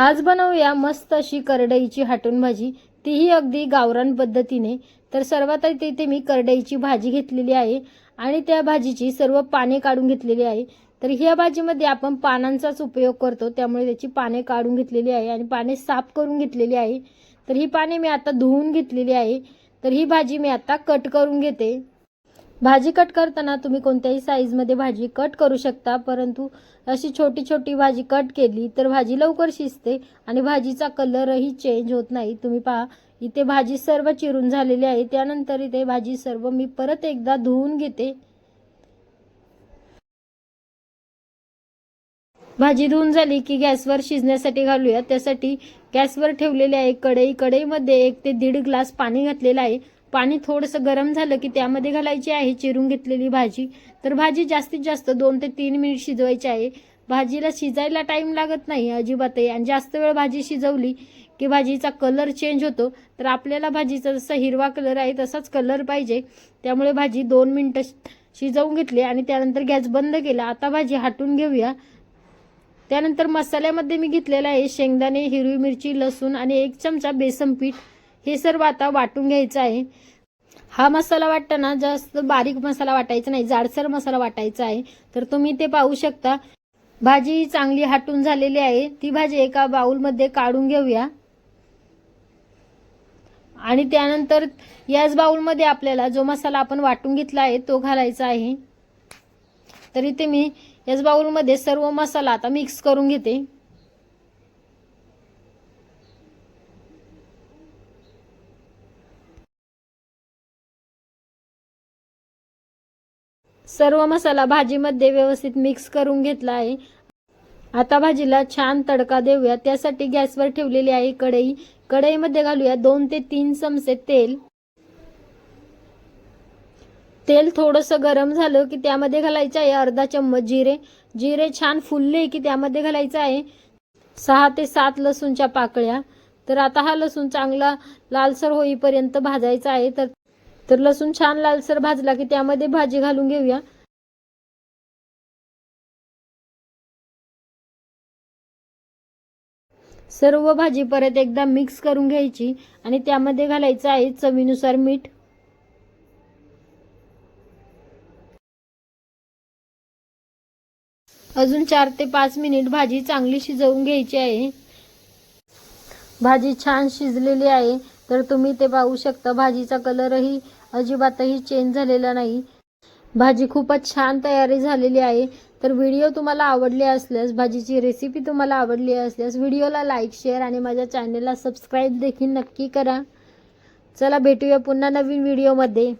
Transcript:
आज बनवूया मस्त अशी करडईची हाटून भाजी, तीही अगदी गावरान पद्धतीने। तर सर्वात आधी इथे मी करडईची भाजी घेतलेली आहे आणि त्या भाजीची सर्व पाने काढून घेतलेली आहे। तर ह्या भाजीमध्ये आपण पानांचाच उपयोग करतो, त्यामुळे त्याची पाने काढून घेतलेली आहे आणि पाने साफ करून घेतलेली आहे। तर ही पाने मी आता धुवून घेतलेली आहे। तर ही भाजी मी आता कट करून घेते। भाजी कट करताना तुम्ही कोणत्याही साईजमध्ये भाजी कट करू शकता, परंतु अशी छोटी छोटी भाजी कट केली तर भाजी लवकर शिजते आणि भाजीचा कलरही चेंज होत नाही। तुम्ही पहा, इथे भाजी सर्व चिरून झालेली आहे। त्यानंतर इथे भाजी सर्व मी परत एकदा धुवून घेते। भाजी धुवून झाली की गॅसवर शिजण्यासाठी घालूया। त्यासाठी गॅसवर ठेवलेली आहे कढई। कढईमध्ये 1 ते 1.5 ग्लास पाणी घातलेलं आहे। पाणी थोडंसं गरम झालं की त्यामध्ये घालायची आहे चिरून घेतलेली भाजी। तर भाजी जास्तीत जास्त 2 ते 3 मिनिट शिजवायची आहे। भाजीला शिजायला टाइम लागत नाही अजिबातही, आणि जास्त वेळ भाजी शिजवली की भाजीचा कलर चेंज होतो। तर आपल्याला भाजीचा जसा हिरवा कलर आहे तसाच कलर पाहिजे, त्यामुळे भाजी 2 मिनिटं शिजवून घेतली आणि त्यानंतर गॅस बंद केला। आता भाजी हाटून घेऊया। त्यानंतर मसाल्यामध्ये मी घेतलेला आहे शेंगदाणे, हिरवी मिरची, लसूण आणि 1 चमचा बेसन पीठ। हे सर्व आता वाटून घ्यायचं आहे। हा मसाला वाटताना जास्त बारीक मसाला वाटायचा नाही, जाडसर मसाला वाटायचा आहे। तर तुम्ही ते पाहू शकता। भाजी चांगली हाटून झालेली आहे। ती भाजी एका बाउलमध्ये काढून घेऊया आणि त्यानंतर याच बाउलमध्ये आपल्याला जो मसाला आपण वाटून घेतला आहे तो घालायचा आहे। तर इथे मी याच बाउलमध्ये सर्व मसाला आता मिक्स करून घेते। सर्व मसाला भाजीमध्ये व्यवस्थित मिक्स करून घेतला आहे। आता भाजीला छान तडका देऊया। त्यासाठी गॅसवर ठेवलेली आहे कढई। कढईमध्ये घालूया 2 ते 3 चमचे तेल। तेल थोडंसं गरम झालं की त्यामध्ये घालायचं आहे अर्धा चम्मच जिरे। जिरे छान फुलले की त्यामध्ये घालायचं आहे 6 ते 7 लसूणच्या पाकळ्या। तर आता हा लसूण चांगला लालसर होईपर्यंत भाजायचा आहे। तर लसूण छान लालसर भाजला की त्यामध्ये भाजी घालून घेऊया। सर्व भाजी परत एकदा मिक्स करून घ्यायची आणि त्यामध्ये घालायचं आहे चवीनुसार मीठ। अजून 4 ते 5 मिनिट भाजी चांगली शिजवून घ्यायची आहे। भाजी छान शिजलेली आहे। तर तुम्ही ते पाहू शकता, भाजीचा कलरही अजिबातही चेंज झालेला नाही। भाजी खूपच छान तयारी झालेली आहे। तर व्हिडिओ तुम्हाला आवडले असल्यास, भाजीची रेसिपी तुम्हाला आवडली असल्यास व्हिडिओला लाईक, शेअर आणि माझ्या चॅनलला सबस्क्राईब देखील नक्की करा। चला भेटूया पुन्हा नवीन व्हिडिओमध्ये।